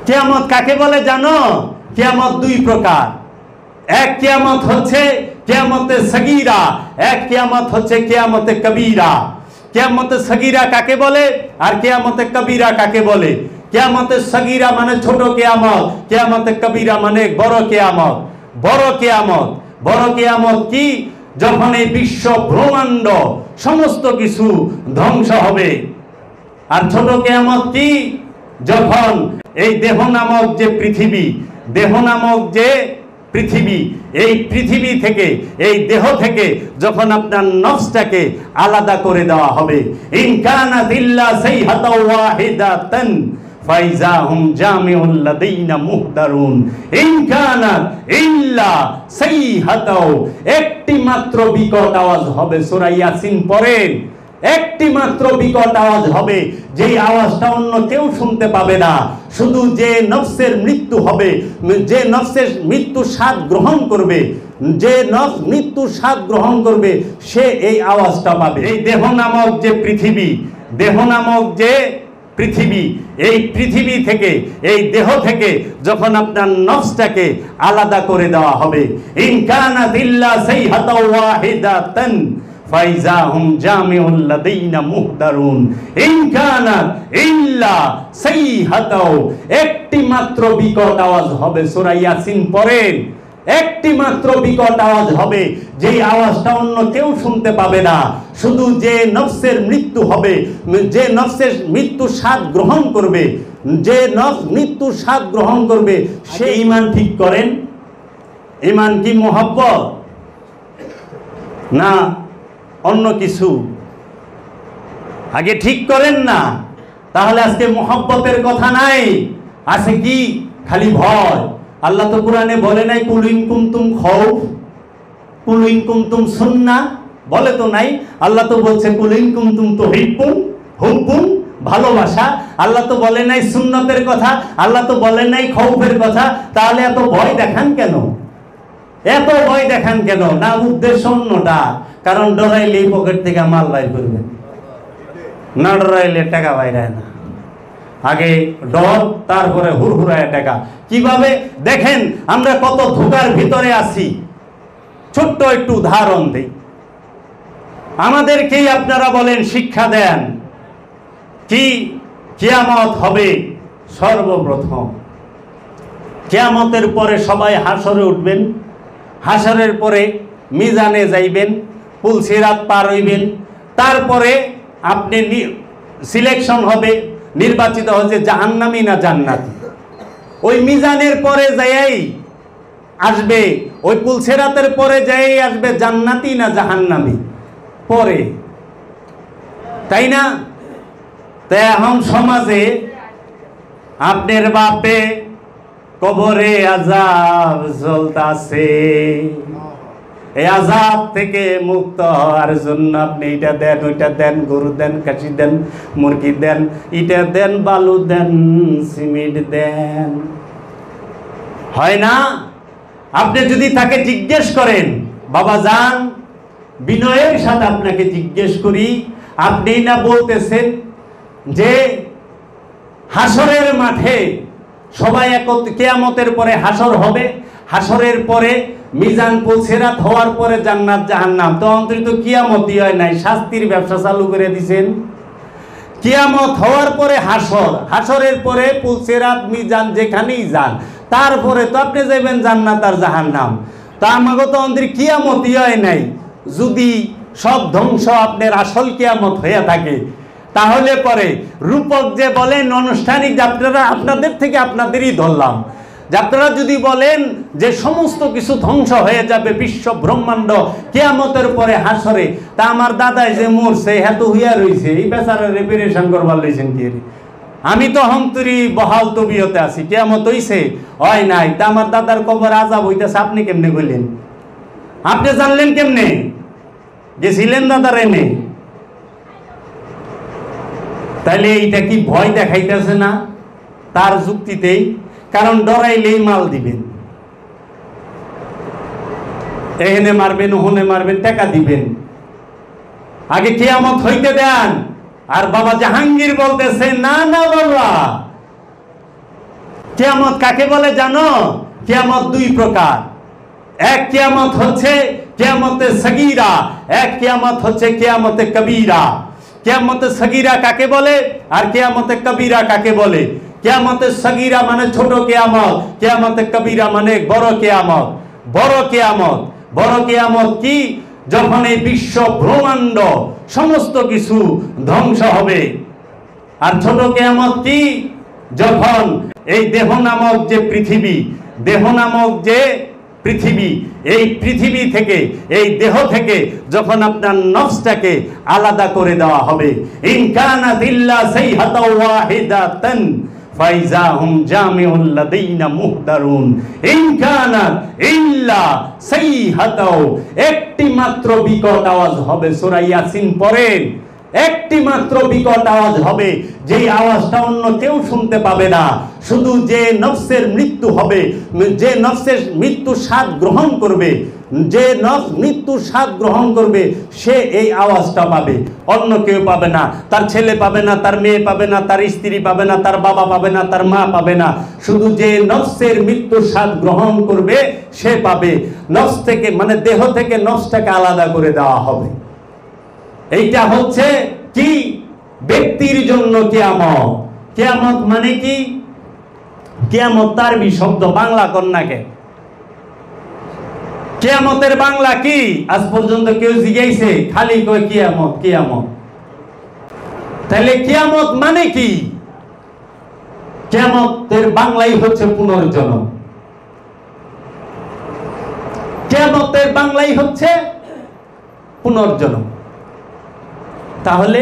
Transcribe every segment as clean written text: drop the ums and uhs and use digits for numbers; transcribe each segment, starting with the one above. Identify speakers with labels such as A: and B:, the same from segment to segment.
A: কিয়ামত কাকে বলে জানো? কিয়ামত দুই প্রকার। এক কিয়ামত হচ্ছে কিয়ামতে সগীরা, এক কিয়ামত হচ্ছে কিয়ামতে কবীরা। কিয়ামতে সগীরা কাকে বলে আর কিয়ামতে কবীরা কাকে বলে? কিয়ামতে সগীরা মানে ছোট কিয়ামত, কিয়ামতে কবীরা মানে বড় কিয়ামত। বড় কিয়ামত, বড় কিয়ামত কি? যখন এই বিশ্ব ব্রহ্মাণ্ড সমস্ত কিছু ধ্বংস হবে। আর ছোট কিয়ামত কি? যখন এই দেহ নামক যে পৃথিবী, দেহ নামক যে পৃথিবী, এই পৃথিবী থেকে, এই দেহ থেকে যখন আপনার নফসটাকে আলাদা করে দেওয়া হবে। ইন কানাত ইল্লা সাইহাতাও ওয়াহিদাতান ফাইজা হুম জামিউল লাদাইনা মুহদারুন। ইন কানাত ইল্লা সাইহাতাও, একটি মাত্র বিকট আওয়াজ হবে। সূরা ইয়াসিন পড়েন, একটি মাত্র বিকট আওয়াজ হবে, যেই আওয়াজটা অন্য কেউ শুনতে পাবে না। শুধু যে নফসের মৃত্যু হবে, যে নফসের মৃত্যু স্বাদ গ্রহণ করবে, যে নফস মৃত্যু স্বাদ গ্রহণ করবে, সে এই আওয়াজটা পাবে। এই দেহ নামক যে পৃথিবী, দেহ নামক যে পৃথিবী, এই পৃথিবী থেকে, এই দেহ থেকে যখন আপনার নফসটাকে আলাদা করে দেওয়া হবে। ইন কানাত ইল্লা সাইহাতাও ওয়াহিদাতান ফাইজা হুম জামিউল লাদাইনা মুহদারুন। ইন কানাত ইল্লা সাইহাতাও, একটি মাত্র বিকট আওয়াজ হবে। সূরা ইয়াসিন পড়েন, একটি মাত্র বিকট আওয়াজ হবে, যেই আওয়াজটা অন্য কেউ শুনতে পাবে না। শুধু যে নফসের মৃত্যু হবে, যে নফসের মৃত্যু স্বাদ গ্রহণ করবে, যে নফস মৃত্যু স্বাদ গ্রহণ করবে, সে ঈমান ঠিক করেন। ঈমান কি মুহাব্বত না অন্য কিছু? আগে ঠিক করেন না, তাহলে আজকে মুহাব্বতের কথা নাই, আছে কি? খালি ভয়। আল্লাহ তো কোরআনে বলে নাই কুল ইন কুনতুম খাউফ, কুল ইন কুনতুম সুন্নাহ, বলে তো নাই। আল্লাহ তো বলছে কুল ইন কুনতুম তুহিব্বুন, হুব্বুন, ভালোবাসা। আল্লাহ তো বলে নাই সুন্নতের কথা, আল্লাহ তো বলে নাই খাউফের কথা। তাহলে এত ভয় দেখান কেন? এত ভয় দেখান কেন? না উদ্দেশ্য অন্যটা, কারণ ডরাইলে পকেট থেকে মাল বাইর করবেন, না ডরাইলে টাকা বাইরায় না। আগে ডর, তারপরে হুড়হুড়ায় টাকা। কিভাবে দেখেন আমরা কত ধোঁকার ভিতরে আছি। ছোট্ট একটু উদাহরণ দেই। আমাদেরকেই আপনারা বলেন, শিক্ষা দেন কি কিয়ামত হবে সর্বপ্রথম। কিয়ামতের পরে সবাই হাসরে উঠবেন, হাসরের পরে মিজানে যাইবেন, পুলসিরাত পার হইবেন, তারপরে আপনি সিলেকশন হবে, নির্বাচিত হচ্ছে জাহান্নামী না জান্নাতি। ওই মিজানের পরে যাই আসবে, ওই পুলসিরাতের পরে যাই আসবে জান্নাতি না জাহান্নামী পরে, তাই না? তাই এখন সমাজে আপনার বাপে কবরে আযাব চলতাছে, এই আযাব থেকে মুক্ত হওয়ার জন্য আপনি এটা দেন, ওইটা দেন, গরু দেন, কাশি দেন, মুরগি দেন, ইটা দেন, বালু দেন, সিমেন্ট দেন, হয় না? আপনি যদি তাকে জিজ্ঞেস করেন, বাবা যান, বিনয়ের সাথে আপনাকে জিজ্ঞেস করি, আপনি না বলতেছেন যে হাসরের মাঠে সবাই একত্রে, কিয়ামতের পরে হাসর হবে, হাসরের পরে মিজান পুলসিরাত হওয়ার পরে জান্নাত জাহান্নাম। তো অন্তরিত কিয়ামতই হয় নাই, শাস্তির ব্যবসা চালু করে দিয়েছেন। কিয়ামত হওয়ার পরে হাসর, হাসরের পরে পুলসিরাত মিজান যেখানেই যান, তারপরে তো আপনি যাবেন জান্নাত আর জাহান্নাম। তা আমাকে তো অন্তরিত কিয়ামতই হয় নাই। যদি সব ধ্বংস আপনার আসল কিয়ামত হয়ে থাকে, তাহলে পরে রূপক যে বলেন আনুষ্ঠানিক যাত্রারা, আপনাদের থেকে আপনাদেরই ধরলাম, যাত্রারা যদি বলেন যে সমস্ত কিছু ধ্বংস হয়ে যাবে, বিশ্ব ব্রহ্মাণ্ড কিয়ামতের পরে হাসরে, তা আমার দাদাই যে মরছে এত হইয়া রয়েছে, এই বেচারা রেপারেশন করবার লইছেন কি? আমি তো হন্তরি বহাল তবিয়তে আছি, কিয়ামত হইছে হয় নাই, তা আমার দাদার কবর আযাব হইতেছে, আপনি কেমনে কইলেন? আপনি জানলেন কেমনে? গেছিলেন দাদার এনে? তাইলে এইটা কি ভয় দেখাইতেছে না? তার যুক্তিতেই, কারণ ডরাইলেই মাল দিবেন, এখানে মারবেন, ওখানে মারবেন, টাকা দিবেন। আগে কিয়ামত হইতে দেন। আর বাবা জাহাঙ্গীর বলতেছে না না বাবা, কিয়ামত কাকে বলে জানো? কিয়ামত দুই প্রকার। এক কিয়ামত হচ্ছে কিয়ামতে সগীরা, এক কিয়ামত হচ্ছে কিয়ামতে কবীরা। কিয়ামতে সগীরা কাকে বলে আর কিয়ামতে কবীরা কাকে বলে? কিয়ামতে সগীরা মানে ছোট কিয়ামত, কিয়ামতে কবীরা মানে বড় কিয়ামত। বড় কিয়ামত, বড় কিয়ামত কি? যখন এই বিশ্ব ব্রহ্মাণ্ড সমস্ত কিছু ধ্বংস হবে। আর ছোট কিয়ামত কি? যখন এই দেহ নামক যে পৃথিবী, দেহ নামক যে পৃথিবী, এই পৃথিবী থেকে, এই দেহ থেকে যখন আপনার নফসটাকে আলাদা করে দেওয়া হবে। ইন কানাত ইল্লা সাইহাতাও ওয়াহিদাতান ফাইজা হুম জামিউল লাদাইনা মুহদারুন। ইন কানাত ইল্লা সাইহাতাও, একটি মাত্র বিকট আওয়াজ হবে। সূরা ইয়াসিন পড়েন, একটি মাত্র বিকট আওয়াজ হবে, যেই আওয়াজটা অন্য কেউ শুনতে পাবে না। শুধু যে নফসের মৃত্যু হবে, যে নফসের মৃত্যু স্বাদ গ্রহণ করবে, যে নফস মৃত্যু স্বাদ গ্রহণ করবে, সে এই আওয়াজটা পাবে, অন্য কেউ পাবে না। তার ছেলে পাবে না, তার মেয়ে পাবে না, তার স্ত্রী পাবে না, তার বাবা পাবে না, তার মা পাবে না। শুধু যে নফসের মৃত্যু স্বাদ গ্রহণ করবে সে পাবে। নফস থেকে মানে দেহ থেকে নফসটাকে আলাদা করে দেওয়া হবে। এইটা হচ্ছে কি? ব্যক্তির জন্য কিয়ামত। কিয়ামত মানে কি? কিয়ামত তারবি শব্দ, বাংলা কন্যাকে। কিয়ামতের বাংলা কি? আজ পর্যন্ত কেউ জিজ্ঞাসে? খালি কয় কিয়ামত কিয়ামত। তাহলে কিয়ামত মানে কি? কিয়ামতের বাংলাই হচ্ছে পুনর্জন্ম। কিয়ামতের বাংলাই হচ্ছে পুনর্জন্ম। তাহলে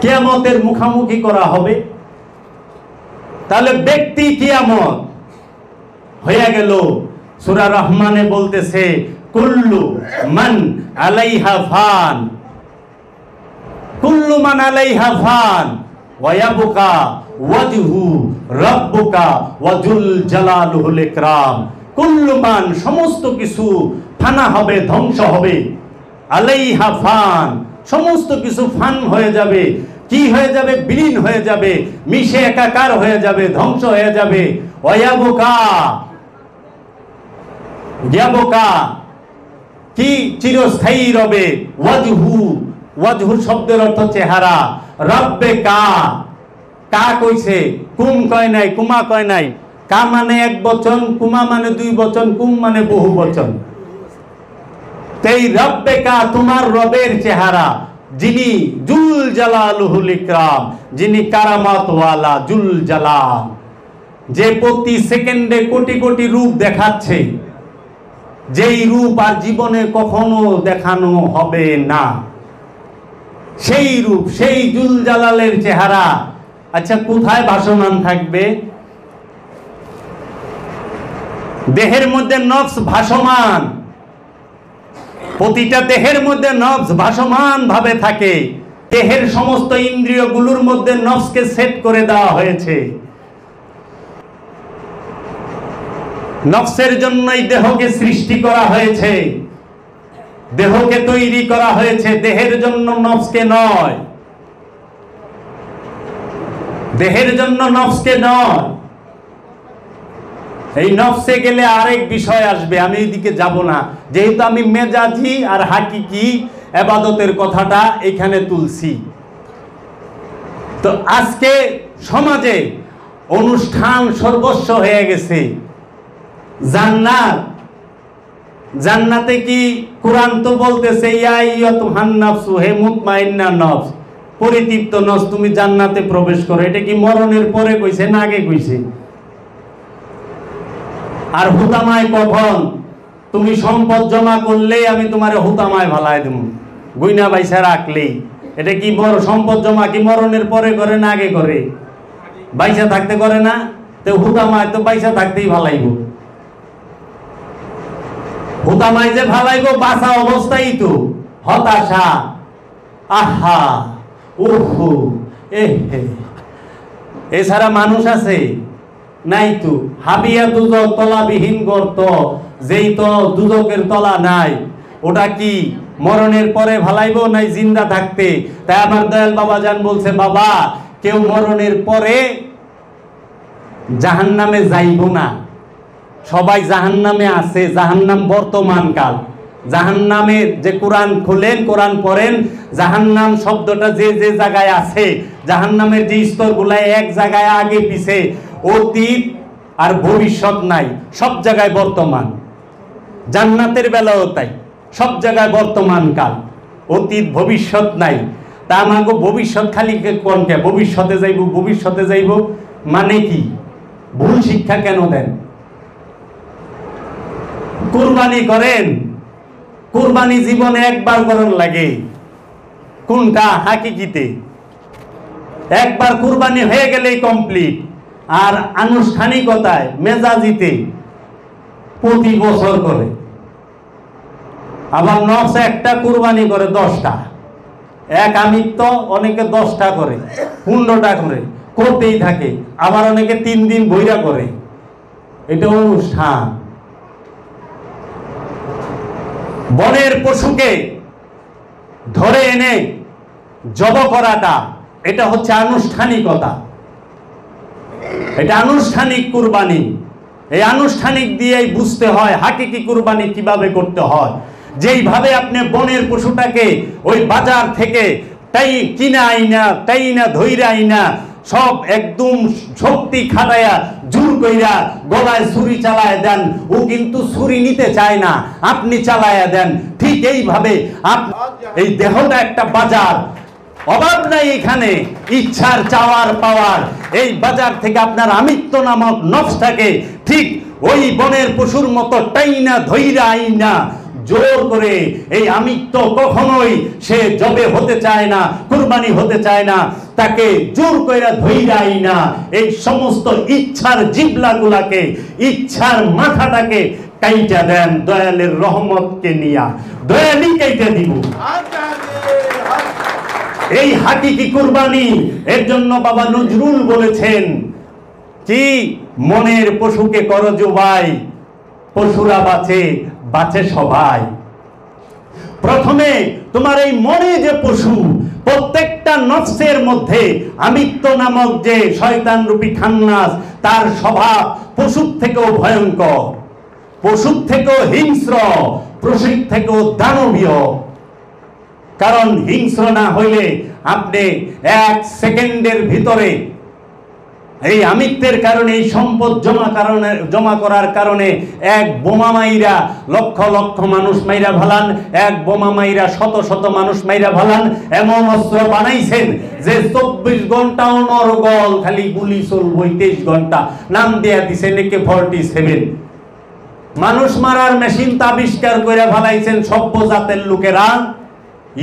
A: কিয়ামতের মুখামুখি করা হবে। তাহলে ব্যক্তি কিয়ামত হয়ে গেল। সূরা রহমানে বলতেছে কুল্লু মান আলাইহা ফান, কুল্লু মান আলাইহা ফান ওয়া ইয়াবকা ওয়াজহু রাব্বুকা ওয়া যুল জালালুল ইকরাম। কুল্লু মান, সমস্ত কিছু ফানা হবে, ধ্বংস হবে। আলাইহা ফান, সমস্ত কিছু ফান হয়ে যাবে। কি হয়ে যাবে? বিলীন হয়ে যাবে, মিশে একাকার হয়ে যাবে, ধ্বংস হয়ে যাবে। ওয়ায়াবকা, ইয়াবকা কি? চিরস্থায়ী রবে। ওয়াজহু, ওয়াজহু শব্দের অর্থ চেহারা। রাব্বেকা, কা কইছে, কুম কয় নাই, কুমা কয় নাই। কা মানে এক বচন, কুমা মানে দুই বচন, কুম মানে বহু বচন। এই রব্বেকা, তোমার রবের চেহারা, যিনি জুল জালালুল ইকরাম, যিনি কারামাত ওয়ালা, জুল জালাল, যে প্রতি সেকেন্ডে কোটি কোটি রূপ দেখাচ্ছে, যেই রূপ আর জীবনে কখনো দেখানো হবে না, সেই রূপ, সেই জুল জালালের চেহারা। আচ্ছা, কোথায় ভাসমান থাকবে? দেহের মধ্যে নফস ভাসমান, প্রতিটা দেহের মধ্যে নফস ভাসমান ভাবে থাকে। দেহের সমস্ত ইন্দ্রিয়গুলোর মধ্যে নফসকে সেট করে দেওয়া হয়েছে। নফসের জন্যই দেহকে সৃষ্টি করা হয়েছে, দেহকে তৈরি করা হয়েছে, দেহের জন্য নফসকে নয়, দেহের জন্য নফসকে নয়। এই নফসে গেলে আরেক বিষয় আসবে, আমি এইদিকে যাব না, যেহেতু আমি মেজাজি আর হাকিকি ইবাদতের কথাটা এখানে তুলছি। তো আজকে সমাজে অনুষ্ঠান সর্বস্ব হয়ে গেছে। জান্নাত, জান্নাতে কি? কোরআন তো বলতেছে ইয়া আইয়ুহান নাফসু, হে মুতমাইন্না নফস, পরিতৃপ্ত নফস, তুমি জান্নাতে প্রবেশ করো। এটা কি মরণের পরে কইছে না আগে কইছে? আর হুতামায় কখন? তুমি সম্পদ জমা করলেই আমি তোমার হুতামায় ভালাই দেব, গুইনা বাইসা রাখলেই। এটা কি বড় সম্পদ জমা কি মরণের পরে করে না আগে করে? বাইসা থাকতে করে না? তো হুতামায় তো বাইসা থাকতেই ভালাইব। হুতামায় যে ভালাইব বাসা অবস্থাই তো হতাশা, আহা ওহো এহে। এছাড়া মানুষ আছে? নাই তো। হাবিয়া দুজক, তলাবিহীন গর্ত, যেই তো দুজকের তলা নাই, ওটা কি মরণের পরে ভালাইব নাই জিন্দা থাকতে? তাই আমার দয়াল বাবা জান বলছে, বাবা কেউ মরণের পরে জাহান্নামে যাইব না, সবাই জাহান্নামে আছে, জাহান্নাম বর্তমান কাল। জাহান্নামে যে কোরআন খোলেন, কোরআন পড়েন, জাহান্নাম শব্দটা যে যে জায়গায় আছে, জাহান্নামের যে স্তরগুলাই এক জায়গায় আগে পিছে, অতীত আর ভবিষ্যৎ নাই, সব জায়গায় বর্তমান। জান্নাতের বেলাও তাই, সব জায়গায় বর্তমান কাল, অতীত ভবিষ্যৎ নাই। তা আমাকে ভবিষ্যৎ খালি কোনকে ভবিষ্যতে যাইব, ভবিষ্যতে যাইব মানে কি? ভুল শিক্ষা কেন দেন? কুরবানি করেন, কুরবানি জীবনে একবার করার লাগে। কোনটা হাকিকিতে? একবার কুরবানি হয়ে গেলেই কমপ্লিট। আর আনুষ্ঠানিকতায় মেজাজিতে প্রতি বছর করে। আবার নফস একটা কুরবানি করে 10টা, এক আমিত্ব অনেকে 10টা করে, 15টা করে, করতেই থাকে। আবার অনেকে 3 দিন বইরা করে। এটা অনুষ্ঠান। বনের পশুকে ধরে এনে জব করাটা, এটা হচ্ছে আনুষ্ঠানিকতা, এটা আনুষ্ঠানিক কুরবানি। এই আনুষ্ঠানিক দিয়েই বুঝতে হয় হাকিকি কুরবানি কিভাবে করতে হয়। যেইভাবে আপনি বনের পশুটাকে ওই বাজার থেকে তাই কিনা আইনা, তাই না ধইরা আইনা, সব একদম শক্তি খাটাইয়া জোর কইরা গলায় ছুরি চালায় দেন, ও কিন্তু ছুরি নিতে চায় না, আপনি চালায়া দেন। ঠিক এইভাবে এই দেহটা একটা বাজার, অভাব নাই এখানে, ইচ্ছার চাওয়ার পাওয়ার। এই বাজার থেকে আপনার আমিত্ব নামক নফসটাকে ঠিক ওই বনের পশুর মতো টাইনা ধইরা আইনা জোর করে, এই আমিত্ব কখনোই সে জবে হতে চায় না, কুরবানি হতে চায় না, তাকে জোর কইরা ধইরা আইনা এই সমস্ত ইচ্ছার জিবলাগুলাকে, ইচ্ছার মাথাটাকে কাইটা দেন দয়ালের রহমতকে নিয়া। দয়ালই কাইটা দিব। এই হাকিকি কুরবানি। এর জন্য বাবা নজরুল বলেছেন কি, মনের পশুকে করো জবাই, পশুরা বাঁচে, বাঁচে সবাই। প্রথমে তোমার এই মনে যে পশু, প্রত্যেকটা নফসের মধ্যে আমিত্ব নামক যে শয়তান রূপী খান্নাস, তার স্বভাব পশুর থেকেও ভয়ঙ্কর, পশুর থেকেও হিংস্র, পশুর থেকেও দানবীয়। কারণ হিংস্র না হইলে আপনি 1 সেকেন্ডের ভিতরে এই আমিত্বের কারণে, এই সম্পদ জমা করার কারণে এক বোমা মাইরা লক্ষ লক্ষ মানুষ মাইরা ভালান, এক বোমা মাইরা শত শত মানুষ মাইরা ভালান। এমন অস্ত্র বানাইছেন যে 24 ঘন্টাও নরগল, খালি গুলি চলবো 23 ঘন্টা। নাম দেয়া দিছে AK-47। মানুষ মারার মেশিন আবিষ্কার করে ভালাইছেন সভ্য জাতের লোকেরা।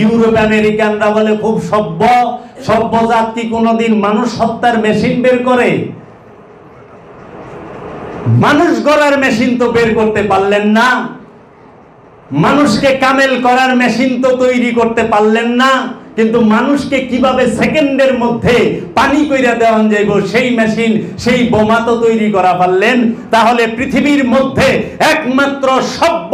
A: ইউরোপ আমেরিকানরা বলে খুব সভ্য। সভ্য জাত কি কোনোদিন মানুষ হত্যার মেশিন বের করে? মানুষ গড়ার মেশিন তো বের করতে পারলেন না, মানুষকে কামেল করার মেশিন তো তৈরি করতে পারলেন না। কিন্তু মানুষকে কিভাবে সেকেন্ডের মধ্যে পানি কইরা দেওয়া যাইব, সেই মেশিন, সেই বোমা তো তৈরি করা পারলেন। তাহলে পৃথিবীর মধ্যে একমাত্র সভ্য,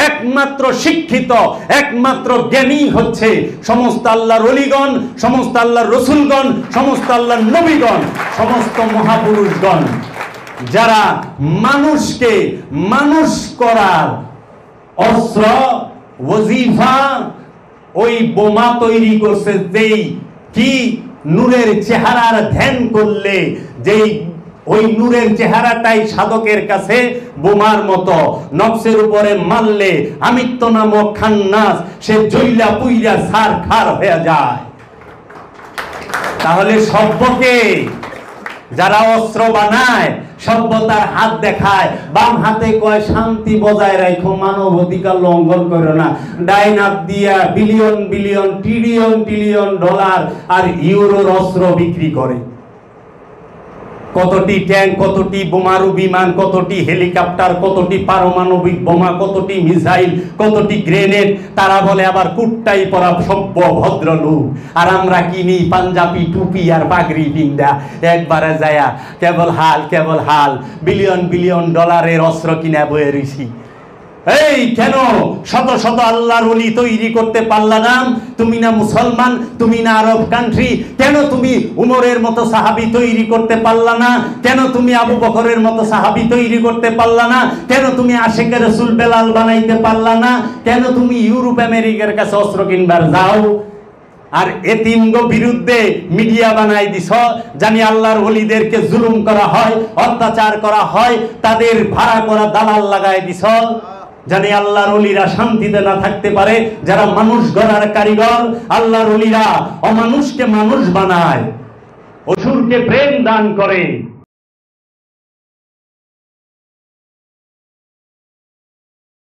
A: একমাত্র শিক্ষিত, একমাত্র জ্ঞানী হচ্ছে সমস্ত আল্লাহর ওলিগণ, সমস্ত আল্লাহর রসুলগণ, সমস্ত আল্লাহর নবীগণ, সমস্ত মহাপুরুষগণ, যারা মানুষকে মানুষ করার অস্ত্র, ওজিফা, ওই বোমা তৈরি করছে। যেই কি নূরের চেহারার ধ্যান করলে, যেই ওই নূরের চেহারাটাই সাধকের কাছে বোমার মতো, নফসের উপরে মারলে আমিত্ব নামক খান্নাস সে জইলা পুইরা সার খার হয়ে যায়। তাহলে সভ্যকে যারা অস্ত্র বানায়, সভ্যতার হাত দেখায়, বাম হাতে কয় শান্তি বজায় রাখো, মানব অধিকার লঙ্ঘন করো না, ডাইন হাত দিয়া billion billion trillion trillion dollar আর ইউরোর অস্ত্র বিক্রি করে। কতটি ট্যাঙ্ক, কতটি বোমারু বিমান, কতটি হেলিকপ্টার, কতটি পারমাণবিক বোমা, কতটি মিসাইল, কতটি গ্রেনেড। তারা বলে আবার কুট্টাই পরা সভ্য ভদ্রলোক, আর আমরা কিনি পাঞ্জাবি টুপি আর পাগড়ি পিন্দা একবারে যায়া কেবল হাল বিলিয়ন বিলিয়ন ডলারের অস্ত্র কিনা বয়ে রইছি। এই কেন শত শত আল্লাহর ওলি তৈরি করতে পারলা না? তুমি না মুসলমান, তুমি না আরব কান্ট্রি, কেন তুমি উমরের মতো সাহাবী তৈরি করতে পারলা না? কেন তুমি আবু বকরের মতো সাহাবী তৈরি করতে পারলা না? কেন তুমি আশিকে রাসূল বেলাল বানাইতে পারলা না? কেন তুমি ইউরোপ আমেরিকার কাছে অস্ত্র কিনবার যাও আর এতিমগো বিরুদ্ধে মিডিয়া বানাই দিছ, জানি আল্লাহর ওলিদেরকে জুলুম করা হয়, অত্যাচার করা হয়, তাদের ভাড়া করা দালাল লাগাই দিছ, জানি আল্লাহর ওলিরা শান্তিতে না থাকতে পারে। যারা মানুষ গড়ার কারিগর, আল্লাহর ওলিরা অমানুষকে মানুষ বানায়, অসুরকে প্রেম দান করে।